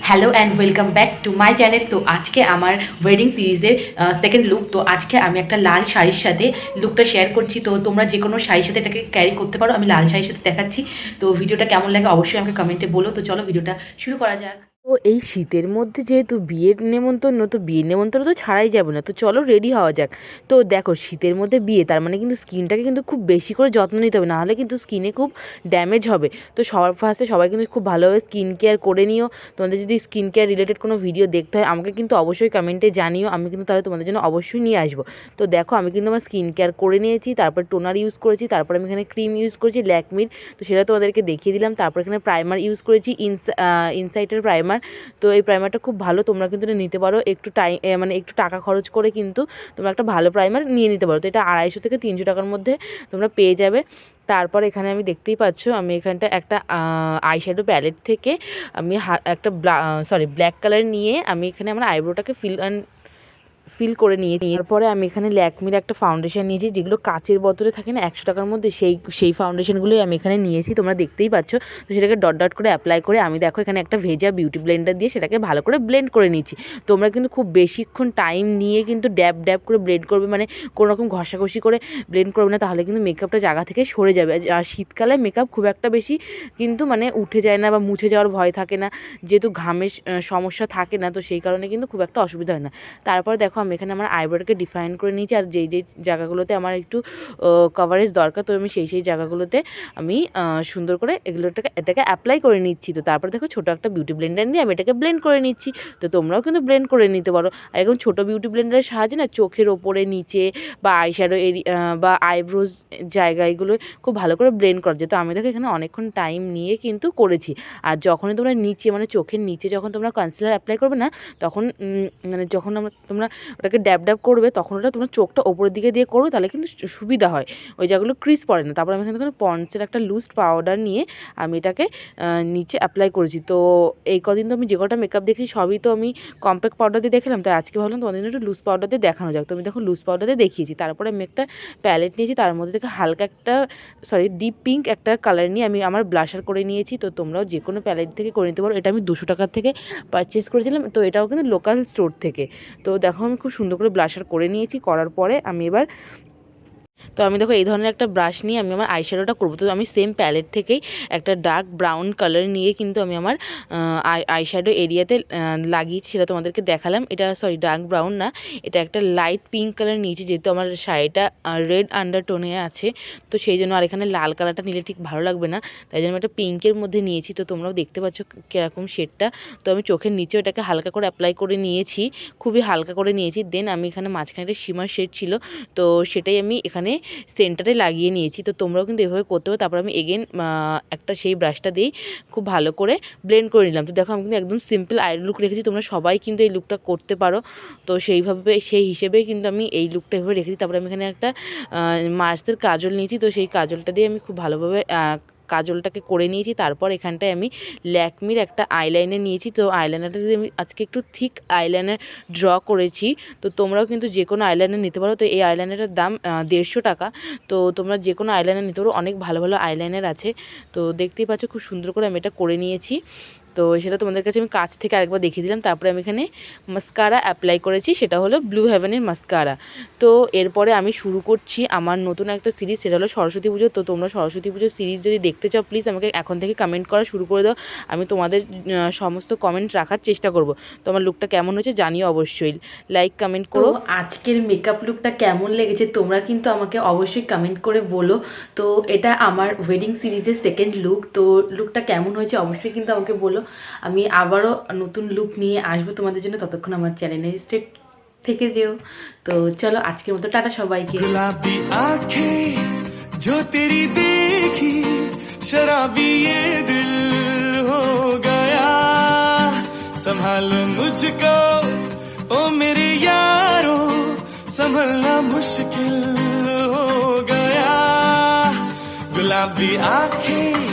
Hello and welcome back to my channel. তো আজকে আমার ওয়েডিং সিরিজের সেকেন্ড লুক। তো আজকে আমি একটা লাল শাড়ির সাথে লুকটা শেয়ার করছি। তো তোমরা যে কোনো শাড়ির সাথে এটাকে ক্যারি করতে পারো। আমি লাল শাড়ির সাথে দেখাচ্ছি। তো ভিডিওটা কেমন লাগে অবশ্যই আমাকে কমেন্টে বলো। তো চলো ভিডিওটা শুরু করা যাক। তো এই শীতের মধ্যে যেহেতু বিয়ের নেমন্তন্ন, তো বিয়ের নেমন্তন্ন তো ছাড়াই যাবে না। তো চলো রেডি হওয়া যাক। তো দেখো, শীতের মধ্যে বিয়ে, তার মানে কিন্তু স্কিনটাকে কিন্তু খুব বেশি করে যত্ন নিতে হবে, নাহলে কিন্তু স্কিনে খুব ড্যামেজ হবে। তো সবার ফার্স্টে সবাই কিন্তু খুব ভালোভাবে স্কিন কেয়ার করে নিও। তোমাদের যদি স্কিন কেয়ার রিলেটেড কোনো ভিডিও দেখতে হয় আমাকে কিন্তু অবশ্যই কমেন্টে জানিও, আমি কিন্তু তাহলে তোমাদের জন্য অবশ্যই নিয়ে আসবো। তো দেখো, আমি কিন্তু আমার স্কিন কেয়ার করে নিয়েছি, তারপর টোনার ইউজ করেছি, তারপর আমি এখানে ক্রিম ইউজ করেছি ল্যাকমির, তো সেটা তোমাদেরকে দেখিয়ে দিলাম। তারপর এখানে প্রাইমার ইউজ করেছি ইনসাইটের প্রাইমার। তো এই প্রাইমারটা খুব ভালো, তোমরা কিন্তু নিতে পারো একটু মানে একটু টাকা খরচ করে কিন্তু তোমরা একটা ভালো প্রাইমার নিয়ে নিতে পারো। তো এটা 250 থেকে 300 টাকার মধ্যে তোমরা পেয়ে যাবে। তারপর এখানে আমি দেখতেই পাচ্ছ, আমি এখানটা একটা আইশ্যাডো প্যালেট থেকে আমি একটা ব্ল্যাক কালার নিয়ে আমি এখানে আমার আইব্রোটাকে ফিল করে নিয়েছি। এরপরে আমি এখানে ল্যাকমির একটা ফাউন্ডেশন নিয়েছি, যেগুলো কাচের বোতলে থাকে না 100 টাকার মধ্যে, সেই ফাউন্ডেশনগুলোই আমি এখানে নিয়েছি, তোমরা দেখতেই পাচ্ছ। তো সেটাকে ডট ডট করে অ্যাপ্লাই করে আমি দেখো এখানে একটা ভেজা বিউটি ব্লেন্ডার দিয়ে সেটাকে ভালো করে ব্লেন্ড করে নিচ্ছি। তোমরা কিন্তু খুব বেশিক্ষণ টাইম নিয়ে কিন্তু ড্যাব ড্যাব করে ব্লেন্ড করবে, মানে কোনো রকম ঘষাঘষি করে ব্লেন্ড করবে না, তাহলে কিন্তু মেকআপটা জায়গা থেকে সরে যাবে। আর শীতকালে মেকআপ খুব একটা বেশি কিন্তু মানে উঠে যায় না বা মুছে যাওয়ার ভয় থাকে না, যেহেতু ঘামের সমস্যা থাকে না, তো সেই কারণে কিন্তু খুব একটা অসুবিধা হয় না। তারপর দেখো, আমি এখানে আমার আইব্রোটাকে ডিফাইন করে নিয়েছি, আর যেই জায়গাগুলোতে আমার একটু কভারেজ দরকার, তো আমি সেই জায়গাগুলোতে আমি সুন্দর করে এটাকে অ্যাপ্লাই করে নিচ্ছি। তো তারপর দেখো, ছোটো একটা বিউটি ব্লেন্ডার দিয়ে আমি এটাকে ব্লেন্ড করে নিচ্ছি। তো তোমরাও কিন্তু ব্লেন্ড করে নিতে পারো। আর এখন ছোটো বিউটি ব্লেন্ডারের সাহায্যে না চোখের ওপরে, নিচে বা আইশ্যাডো বা আইব্রোজ জায়গাগুলো খুব ভালো করে ব্লেন্ড করা যায়। তো আমি দেখো এখানে অনেকক্ষণ টাইম নিয়ে কিন্তু করেছি। আর যখনই তোমরা নিচে, মানে চোখের নিচে যখন তোমরা কনসিলার অ্যাপ্লাই করবে না, তখন মানে যখন তোমরা ওটাকে ড্যাব ড্যাব করবে, তখন ওটা তোমার চোখটা ওপরের দিকে দিয়ে করবে, তাহলে কিন্তু সুবিধা হয়, ওই জায়গাগুলো ক্রিজ পড়ে না। তারপর আমি এখানে পন্ডসের একটা লুজ পাউডার নিয়ে আমি এটাকে নিচে অ্যাপ্লাই করেছি। তো এই কদিন তো আমি যে কটা মেকআপ দেখি সবই তো আমি কম্প্যাক্ট পাউডার দিয়ে দেখালাম, তাই আজকে ভাবলাম তোমাদের জন্য একটু লুজ পাউডার দিয়ে দেখানো যাক। তো আমি দেখো লুজ পাউডার দিয়ে দেখিয়েছি। তারপরে আমি একটা প্যালেট নিয়েছি, তার মধ্যে থেকে হালকা একটা ডিপ পিঙ্ক একটা কালার নিয়ে আমি আমার ব্লাশার করে নিয়েছি। তো তোমরাও যে কোনো প্যালেট থেকে করে নিতে পারো। এটা আমি 200 টাকার থেকে পারচেস করেছিলাম, তো এটাও কিন্তু লোকাল স্টোর থেকে। তো দেখো, আমি খুব সুন্দর করে ব্লাশার করে নিয়েছি। করার পরে আমি এবার আমি দেখো এই ধরনের একটা ব্রাশ নিয়ে আমি আমার আইশ্যাডোটা করবো। তো আমি সেম প্যালেট থেকেই একটা ডার্ক ব্রাউন কালার নিয়ে কিন্তু আমি আমার আইশ্যাডো এরিয়াতে লাগিয়েছি, সেটা তোমাদেরকে দেখালাম। এটা ডার্ক ব্রাউন না, এটা একটা লাইট পিঙ্ক কালার নিয়েছি, যেহেতু আমার শাড়িটা রেড আন্ডারটোনে আছে, তো সেই জন্য। আর এখানে লাল কালারটা নিলে ঠিক ভালো লাগবে না, তাই জন্য আমি একটা পিঙ্কের মধ্যে নিয়েছি। তো তোমরাও দেখতে পাচ্ছ কীরকম শেডটা। তো আমি চোখের নিচেও এটাকে হালকা করে অ্যাপ্লাই করে নিয়েছি, খুবই হালকা করে নিয়েছি। দেন আমি এখানে মাঝখানে একটা শিমার শেড ছিল, তো সেটাই আমি এখানে সেন্টারে লাগিয়ে নিয়েছি। তো তোমরাও কিন্তু এভাবে করতে হবে। তারপর আমি এগেন একটা সেই ব্রাশটা দিয়েই খুব ভালো করে ব্লেন্ড করে নিলাম। তো দেখো, আমি কিন্তু একদম সিম্পল আই লুক রেখেছি, তোমরা সবাই কিন্তু এই লুকটা করতে পারো। তো সেই হিসেবেই কিন্তু আমি এই লুকটা এভাবে রেখেছি। তারপরে আমি এখানে একটা মার্সের কাজল নিয়েছি, তো সেই কাজলটা দিয়ে আমি খুব ভালোভাবে কাজলটাকে করে নিয়েছি। তারপর এখানটায় আমি ল্যাকমির একটা আইলাইনার নিয়েছি, তো আইলাইনারটা দিয়ে আমি আজকে একটু থিক আইলাইনার ড্র করেছি। তো তোমরাও কিন্তু যে কোনো আইলাইনার নিতে পারো। তো এই আইলাইনারের দাম 150 টাকা। তো তোমরা যে কোনো আইলাইনার নিতে পারো, অনেক ভালো ভালো আইলাইনার আছে। তো দেখতেই পাচ্ছ খুব সুন্দর করে আমি এটা করে নিয়েছি। তো সেটা তোমাদের কাছে আমি কাছ থেকে আরেকবার দেখিয়ে দিলাম। তারপরে আমি এখানে মাস্কারা অ্যাপ্লাই করেছি, সেটা হলো ব্লু হেভেনের মাস্কারা। তো এরপরে আমি শুরু করছি আমার নতুন একটা সিরিজ, সেটা হলো সরস্বতী পুজো। তো তোমরা সরস্বতী পুজোর সিরিজ যদি দেখতে চাও, প্লিজ আমাকে এখন থেকে কমেন্ট করা শুরু করে দাও। আমি তোমাদের সমস্ত কমেন্ট রাখার চেষ্টা করব। তো আমার লুকটা কেমন হয়েছে জানিও অবশ্যই, লাইক কমেন্ট করো। আজকের মেকআপ লুকটা কেমন লেগেছে তোমরা কিন্তু আমাকে অবশ্যই কমেন্ট করে বলো। তো এটা আমার ওয়েডিং সিরিজের সেকেন্ড লুক। তো লুকটা কেমন হয়েছে অবশ্যই কিন্তু আমাকে বলো। আমি আবারও নতুন লুক নিয়ে আসবো তোমাদের জন্য, ততক্ষণ আমার চ্যানেলে স্টে থেকে যেও। তো চলো আজকের মতো টাটা সবাইকে। गुलाबी आंखें जो तेरी देखी शराबी ये दिल हो गया, संभालो मुझको ओ मेरे यारों, संभलना मुश्किल हो गया। गुलाबी आंखें